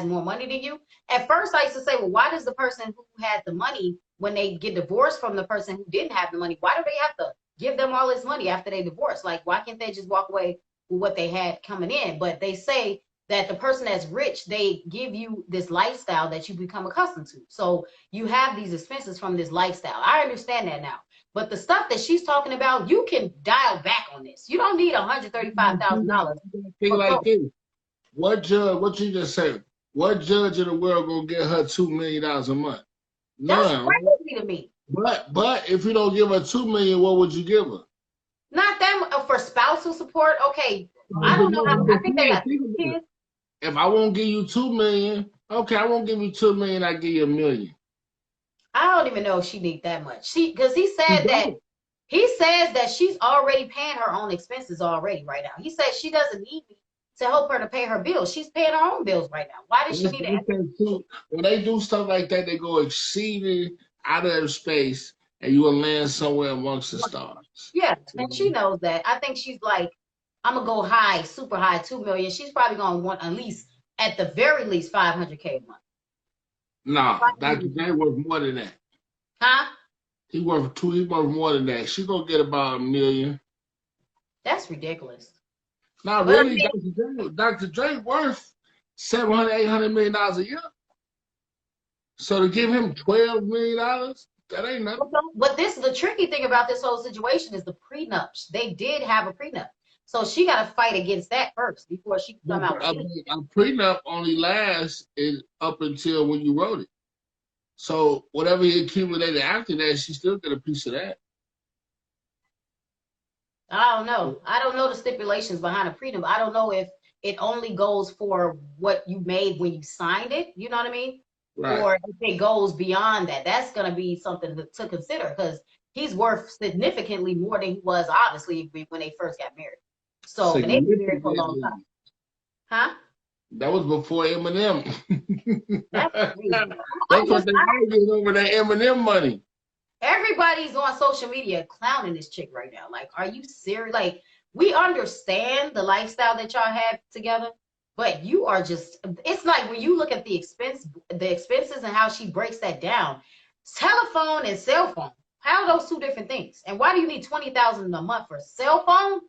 Speaker 2: more money than you. At first, I used to say, well, why does the person who had the money, when they get divorced from the person who didn't have the money, why do they have to give them all this money after they divorce? Like, why can't they just walk away with what they had coming in? But they say that the person that's rich, they give you this lifestyle that you become accustomed to. So you have these expenses from this lifestyle. I understand that now. But the stuff that she's talking about, you can dial back on this. You don't need $135,000.
Speaker 1: Think like this. What you just said? What judge in the world gonna get her $2 million a month? None.
Speaker 2: That's crazy to me.
Speaker 1: But if you don't give her $2 million, what would you give her?
Speaker 2: Not that for spousal support. Okay, I don't know. I think they got kids.
Speaker 1: If I won't give you $2 million, okay, I won't give you $2 million. I give you $1 million.
Speaker 2: I don't even know if she needs that much. Because he says that she's already paying her own expenses already right now. He says she doesn't need me to help her to pay her bills. She's paying her own bills right now. Why does she need it?
Speaker 1: When they do stuff like that, they go exceeding out of their space, and you will land somewhere amongst the stars.
Speaker 2: Yeah, and she knows that. I think she's like, I'm gonna go high, super high, 2 million. She's probably gonna want at the very least, $500K a month.
Speaker 1: Nah, Dr. J worth more than that.
Speaker 2: Huh?
Speaker 1: He worth more than that. She gonna get about $1 million.
Speaker 2: That's ridiculous.
Speaker 1: Not really. Dr. J worth $700, $800 million a year. So to give him $12 million, that ain't nothing.
Speaker 2: But the tricky thing about this whole situation is the prenups. They did have a prenup. So she got to fight against that first before she can come out.
Speaker 1: A prenup only lasts up until when you wrote it. So whatever he accumulated after that, she still get a piece of that.
Speaker 2: I don't know. I don't know the stipulations behind a prenup. I don't know if it only goes for what you made when you signed it. You know what I mean? Right. Or if it goes beyond that. That's going to be something to consider because he's worth significantly more than he was, obviously, when they first got married. So they've been married for a long time. Huh?
Speaker 1: That was before Eminem. That's what they argued over that Eminem money.
Speaker 2: Everybody's on social media clowning this chick right now. Like, are you serious? Like, we understand the lifestyle that y'all have together, but you are just, it's like when you look at the expenses and how she breaks that down. Telephone and cell phone. How are those two different things? And why do you need $20,000 a month for a cell phone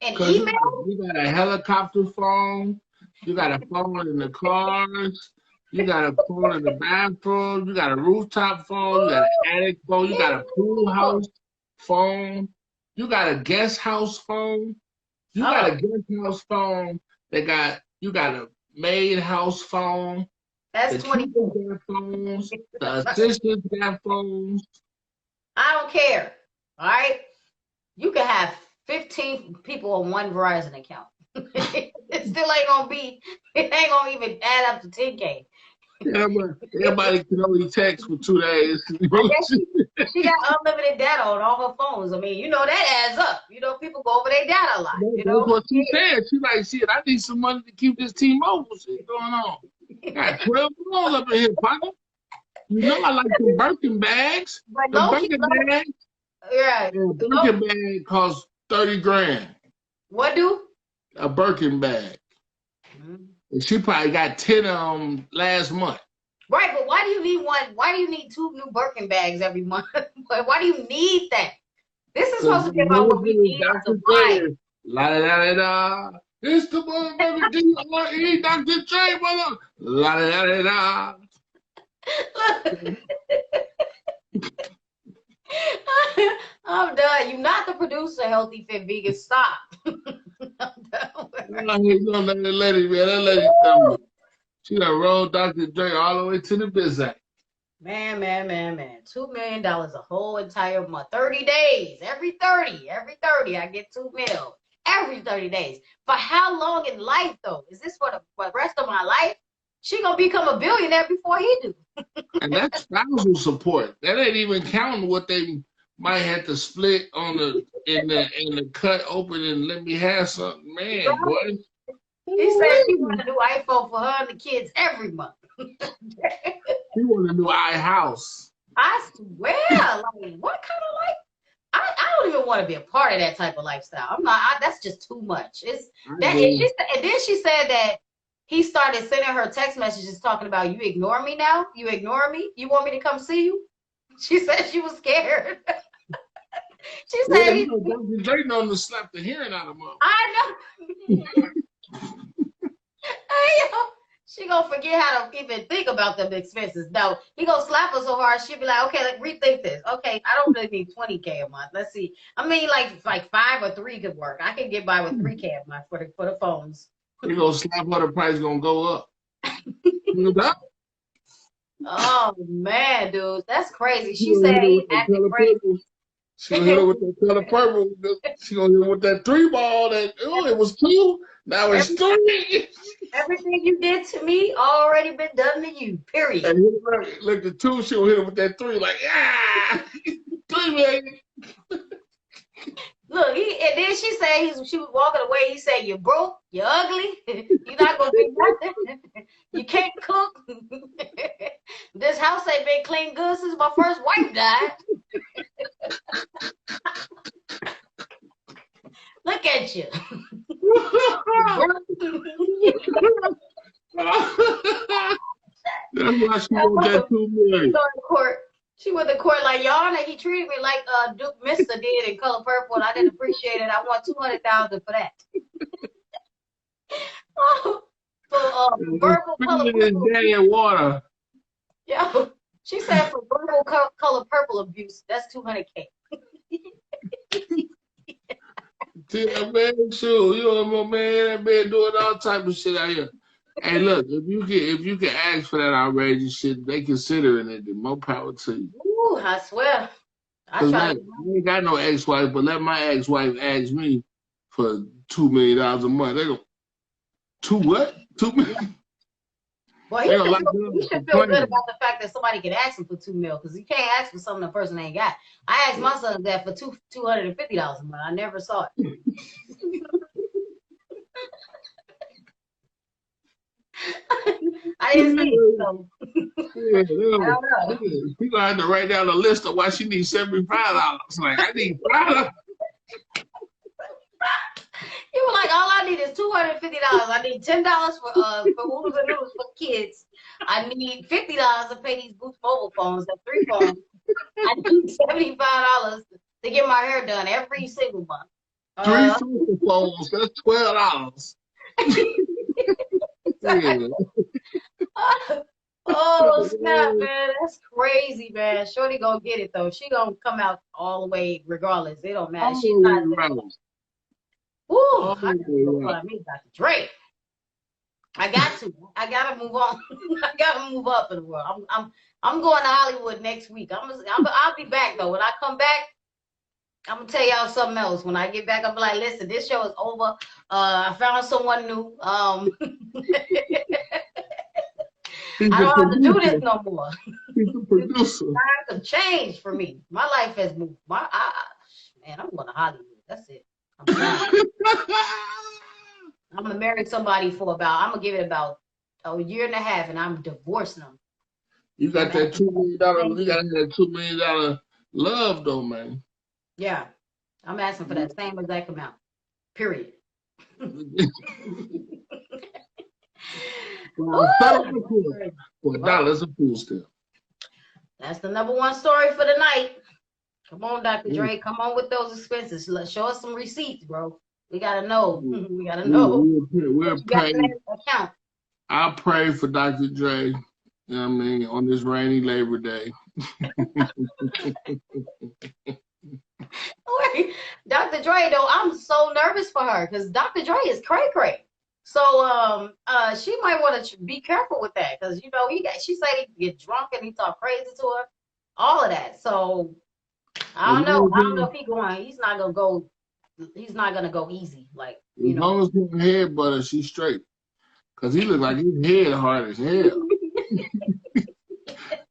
Speaker 2: and email?
Speaker 1: You got a helicopter phone, you got a phone in the cars, you got a phone in the bathroom, you got a rooftop phone, you got an attic phone, you got a pool house phone, you got a guest house phone, you got a guest house phone you got a maid house phone,
Speaker 2: That's
Speaker 1: the
Speaker 2: 20.
Speaker 1: teachers got phones, the assistants got phones.
Speaker 2: I don't care. All right. You can have 15 people on one Verizon account. It still ain't gonna be, it ain't gonna even add up to 10K.
Speaker 1: Everybody can only text for 2 days.
Speaker 2: I guess she got unlimited data on all her phones. I mean, that adds up. People go over their data a lot.
Speaker 1: That's what she said. She like, shit, I need some money to keep this T-Mobile shit going on. Got 12 phones up in here, partner. I like the Birkin bags.
Speaker 2: But
Speaker 1: the Birkin bags.
Speaker 2: Yeah.
Speaker 1: A Birkin bag costs 30 grand.
Speaker 2: What do?
Speaker 1: A Birkin bag. Mm-hmm. And she probably got 10 of them last month.
Speaker 2: Right, but why do you need one? Why do you need 2 new Birkin bags every month? Why do you need that? This is supposed to be about what we need to buy.
Speaker 1: La da da da. It's the motherfucker D-R-E, Dr. J, mother. La da da da.
Speaker 2: I'm done. You're not the producer, Healthy Fit Vegan. Stop. I'm done.
Speaker 1: That lady, man. That lady, she done rolled Dr. Dre all the way to the business.
Speaker 2: Man. $2 million a whole entire month. 30 days. Every 30, I get $2 million. Every 30 days. For how long in life, though? Is this for the rest of my life? She gonna become a billionaire before he do.
Speaker 1: And that's spousal support. That ain't even counting what they might have to split in the cut open and let me have something. Man, boy.
Speaker 2: He said she want a new iPhone for her and the kids every month.
Speaker 1: She want a new iHouse.
Speaker 2: I swear, like, what kind of life? I don't even want to be a part of that type of lifestyle. I'm not. That's just too much. And then she said that he started sending her text messages talking about, you ignore me now? You ignore me? You want me to come see you? She said she was scared. She said
Speaker 1: Dr. Dre known to slap the hearing out of him.
Speaker 2: I know. She gonna forget how to even think about them expenses. No, he gonna slap her so hard she'll be like, okay, let's rethink this. Okay, I don't really need 20K a month. Let's see. I mean, like 5 or 3 could work. I can get by with 3K a month for the phones.
Speaker 1: He gonna slap her, the price gonna go up.
Speaker 2: Oh man, dude, that's crazy. She said he acted crazy.
Speaker 1: She gonna hit her with that color purple. She gonna hit her with that 3 ball. It was 2. Now it's 3.
Speaker 2: Everything you did to me already been done to you. Period.
Speaker 1: And look, the 2, she gonna hit her with that 3. Like, 3 million.
Speaker 2: Look, and then she said she was walking away. He said, "You're broke. You're ugly. You're not gonna do nothing. You can't cook. This house ain't been cleaned good since my first wife died." Look at you.
Speaker 1: That's why she wants that 2 million.
Speaker 2: She went to court like, y'all, and he treated me like Duke Mister did in Color Purple, and I didn't appreciate it. I want $200,000 for that. For verbal color purple.
Speaker 1: Water.
Speaker 2: Yeah, she said for verbal color purple abuse, that's $200K.
Speaker 1: See that man, shoot, man, that man doing all type of shit out here. Hey, look, if you can ask for that outrageous shit, they considering it. Then more power to you.
Speaker 2: Ooh, I swear. I
Speaker 1: ain't got no ex-wife, but let my ex-wife ask me for $2 million a month. They go, 2 what? 2 million?
Speaker 2: Well, he should feel good about the fact that somebody can ask him for $2 million, because you can't ask for something the person ain't got. I asked my son that for $250 a month. I never saw it. I didn't see it, so
Speaker 1: Yeah,
Speaker 2: I don't know.
Speaker 1: she gonna have to write down a list of why she needs $75. Like, I need $5.
Speaker 2: You were like, all I need is $250. I need $10 for oodles and noodles for kids. I need $50 to pay these Boost mobile phones, the 3 phones. I need $75 to get my hair done every single month.
Speaker 1: 3 phone phones, that's $12. Yeah.
Speaker 2: Oh snap, man, that's crazy, man. Shorty gonna get it though. She gonna come out all the way regardless. It don't matter. She's not. Woo! I gotta go find me Dr. Dre. I gotta move on. I gotta move up in the world. I'm going to Hollywood next week. I'll be back though. When I come back, I'm gonna tell y'all something else. When I get back, I'm like, listen, this show is over. I found someone new. I don't have to do this no more.
Speaker 1: He's a producer.
Speaker 2: Times have changed for me. My life has moved. Man, I'm going to Hollywood. That's it. I'm gonna marry somebody for I'm gonna give it about a year and a half, and I'm divorcing them.
Speaker 1: You got that $2 million. You got that $2 million love, though, man.
Speaker 2: Yeah, I'm asking for that same exact amount. Period.
Speaker 1: For $1 a food stamp.
Speaker 2: That's the #1 story for the night. Come on, Dr. Dre. Come on with those expenses. Show us some receipts, bro. We gotta know. We gotta know.
Speaker 1: We're praying. I pray for Dr. Dre. You know what I mean? On this rainy Labor Day.
Speaker 2: Wait, Dr. Dre, though, I'm so nervous for her because Dr. Dre is cray-cray. So she might want to be careful with that because she said he get drunk and he talk crazy to her, all of that. So I don't know. I don't know if he's not gonna go easy. Like,
Speaker 1: as long as his head butter, she's straight. Cause he look like his head hard as hell.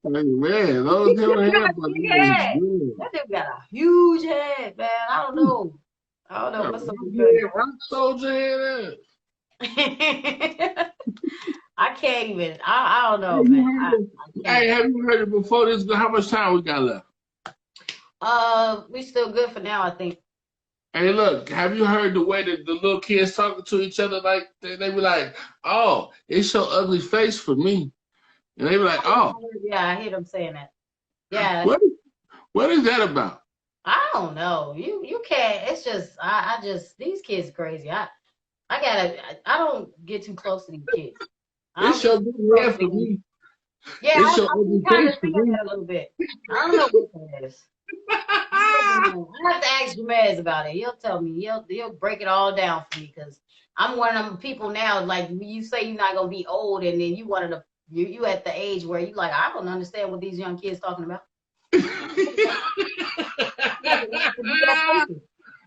Speaker 1: Like, man, those head butter.
Speaker 2: That dude got a huge head, man. I don't know. What's up with that?
Speaker 1: Rock soldier head.
Speaker 2: I can't even. I don't know, man.
Speaker 1: Hey, have you heard it before this? How much time we got left?
Speaker 2: We still good for now, I think.
Speaker 1: Hey, look, have you heard the way that the little kids talking to each other? Like, they be like, oh, it's your ugly face for me. And they be like, oh.
Speaker 2: Yeah, I hear them saying that. Yeah.
Speaker 1: What is that about?
Speaker 2: I don't know. You can't. It's just, I just, these kids are crazy. I don't get too close to these kids.
Speaker 1: It's your big head for me.
Speaker 2: Yeah,
Speaker 1: it's your
Speaker 2: I'm kind of seeing that a little bit. I don't know what that is. I have to ask Jamez about it. He'll tell me. He'll break it all down for me because I'm one of them people now. Like, you say you're not gonna be old, and then you at the age where you like, I don't understand what these young kids talking about. I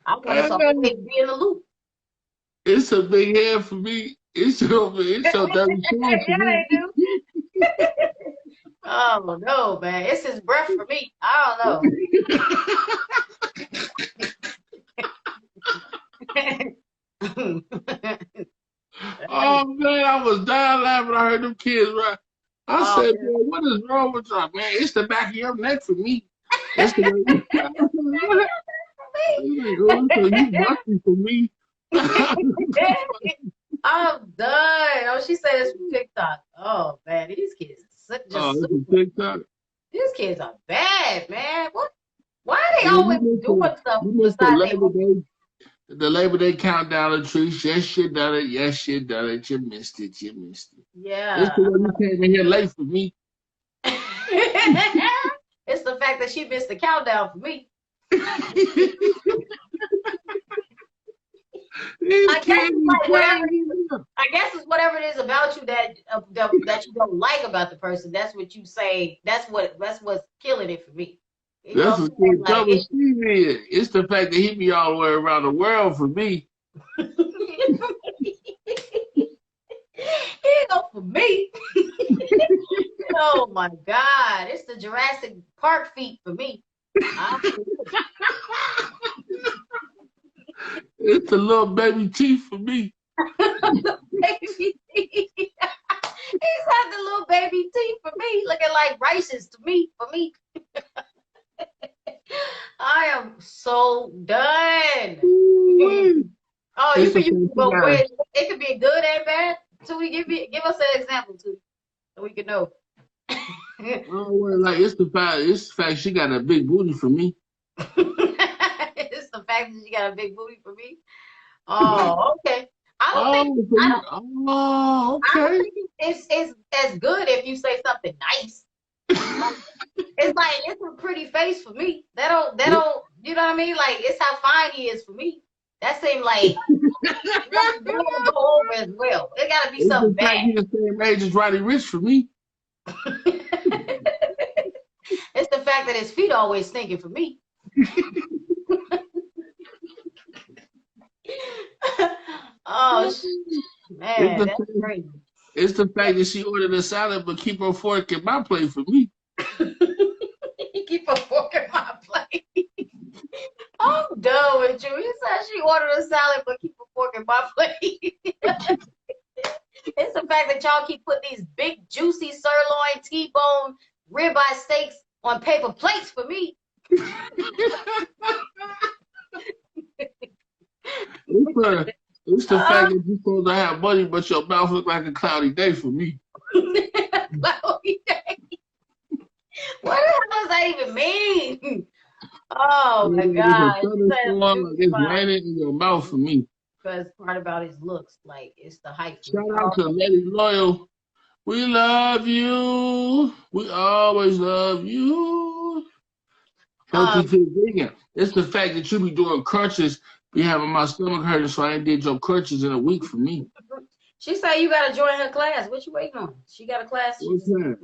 Speaker 2: want to always be in the loop.
Speaker 1: It's a big head for me. It's so dirty for me.
Speaker 2: Oh no, man! It's his breath for me. I don't know.
Speaker 1: Oh man, I was dying laughing. I heard them kids right. I said, man, what is wrong with y'all, man? It's the back of your neck for me. It's the so you lucky for me.
Speaker 2: I'm done. Oh, she said it's from TikTok. Oh man, these kids are just
Speaker 1: TikTok.
Speaker 2: These kids are bad, man. What? Why are they always doing stuff besides
Speaker 1: the Labor Day countdown of trees? Yes, you done it. Yes, you done it. You missed it. You missed it.
Speaker 2: Yeah.
Speaker 1: It's the way you came in here late for me.
Speaker 2: It's the fact that she missed the countdown for me. I guess it's whatever it is about you that you don't like about the person. That's what you say. That's what's killing it for me.
Speaker 1: That's what's killing Steve. It's the fact that he be all the way around the world for me.
Speaker 2: He ain't go for me. Oh my God! It's the Jurassic Park feet for me.
Speaker 1: It's the little baby teeth for me.
Speaker 2: Baby teeth. He's had the me. Looking like righteous to me, for me. I am so done. Oh, you can use both ways. It could be good and bad. Tootie, give us an example, Tootie, so we can know.
Speaker 1: Oh, well, like it's the fact she got a big booty for me.
Speaker 2: It's the fact that she got a big booty for me. Oh, okay. I don't think it's as good if you say something nice. It's like it's a pretty face for me. That don't you know what I mean? Like it's how fine he is for me. That seemed like that don't go over as well. It gotta be something bad.
Speaker 1: He's the same age as Roddy Ricch for me.
Speaker 2: It's the fact that his feet always stinking for me. Oh man, that's crazy.
Speaker 1: It's the fact that she ordered a salad but keep her fork in my plate for me.
Speaker 2: Keep a fork in my plate. I'm done with you. You said she ordered a salad but keep a fork in my plate. It's the fact that y'all keep putting these big, juicy sirloin, T-bone, ribeye steaks on paper plates for me.
Speaker 1: It's the fact that you're supposed to have money, but your mouth look like a cloudy day for me.
Speaker 2: Cloudy day. What the hell does that even mean? Oh my God!
Speaker 1: It's raining in your mouth for me.
Speaker 2: Because part about his looks, like it's the height.
Speaker 1: Shout out to Lady Loyal. We love you. We always love you. It's the fact that you be doing crunches, be having my stomach hurting, so I ain't did your crunches in a week for me.
Speaker 2: She said you gotta join her class. What you waiting on? She got a class.
Speaker 1: What's that?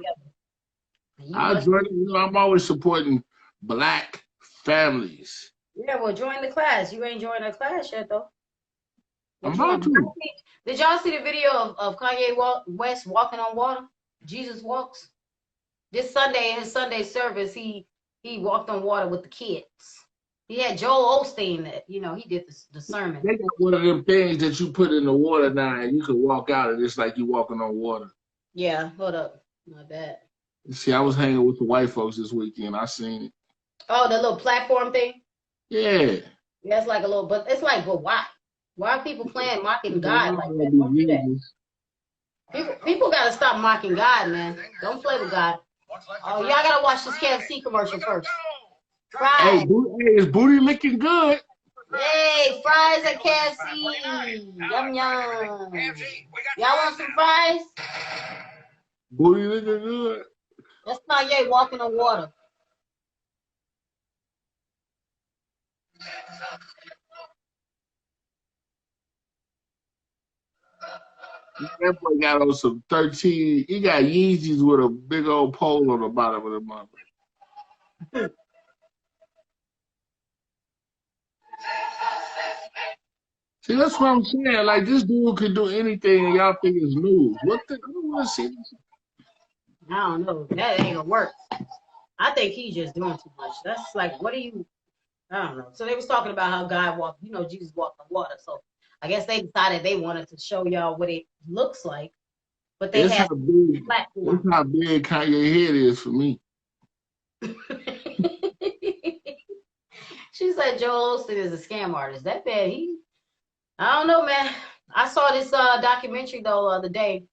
Speaker 1: I join. I'm always supporting Black families.
Speaker 2: Yeah, well, join the class. You ain't joined her class yet, though.
Speaker 1: I'm about to.
Speaker 2: Did y'all see the video of Kanye West walking on water? Jesus walks. This Sunday in his Sunday service, he walked on water with the kids. He had Joel Osteen that, he did the sermon.
Speaker 1: They got one of them things that you put in the water now and you can walk out and it's like you walking on water.
Speaker 2: Yeah, hold up. Not bad.
Speaker 1: See, I was hanging with the white folks this weekend. I seen it.
Speaker 2: Oh, the little platform thing?
Speaker 1: Yeah.
Speaker 2: Yeah, it's like a little, but it's like, but why? Why are people mocking God like that? Don't do that. People got to stop mocking God, man. Don't play with God. Oh, y'all got to watch this KFC commercial first. Fries.
Speaker 1: Hey, is booty looking good?
Speaker 2: Hey, fries at KFC. Yum, yum. Y'all want some fries?
Speaker 1: Booty looking good.
Speaker 2: That's Kanye walking on water.
Speaker 1: That boy got on some 13. He got Yeezys with a big old pole on the bottom of the mother. See, that's what I'm saying. Like, this dude could do anything and y'all think it's news. I don't want to see this.
Speaker 2: I don't know. That ain't gonna work. I think he's just doing too much. That's like, I don't know. So they was talking about how God walked, Jesus walked on water. So I guess they decided they wanted to show y'all what it looks like. But they had a platform.
Speaker 1: That's how big Kanye head is for me.
Speaker 2: She said Joel Osteen is a scam artist. That man, I don't know, man. I saw this documentary though the other day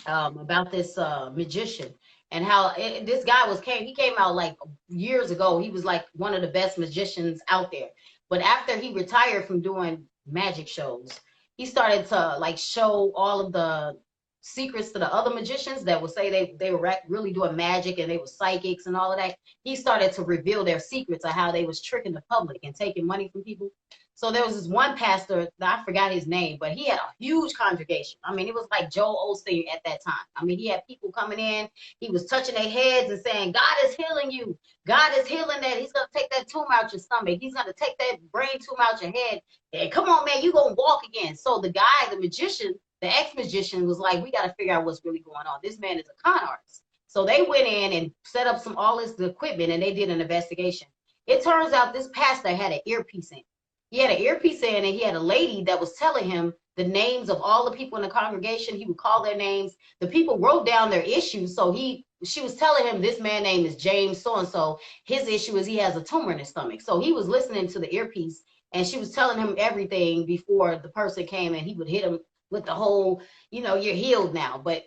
Speaker 2: about this magician and how this guy he came out like years ago. He was like one of the best magicians out there. But after he retired from doing magic shows, he started to like show all of the secrets to the other magicians that would say they were really doing magic and they were psychics and all of that. He started to reveal their secrets of how they was tricking the public and taking money from people. So there was this one pastor, I forgot his name, but he had a huge congregation. I mean, it was like Joel Osteen at that time. I mean, he had people coming in. He was touching their heads and saying, God is healing you. God is healing that. He's going to take that tumor out your stomach. He's going to take that brain tumor out your head. And come on, man, you're going to walk again. So the guy, the magician, the ex-magician was like, we got to figure out what's really going on. This man is a con artist. So they went in and set up all this equipment and they did an investigation. It turns out this pastor had an earpiece in. He had an earpiece in and he had a lady that was telling him the names of all the people in the congregation. He would call their names. The people wrote down their issues. So he she was telling him this man name is James so-and-so. His issue is he has a tumor in his stomach. So he was listening to the earpiece, and she was telling him everything before the person came, and he would hit him with the whole, you know, you're healed now, but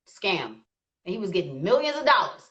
Speaker 2: scam. And he was getting millions of dollars.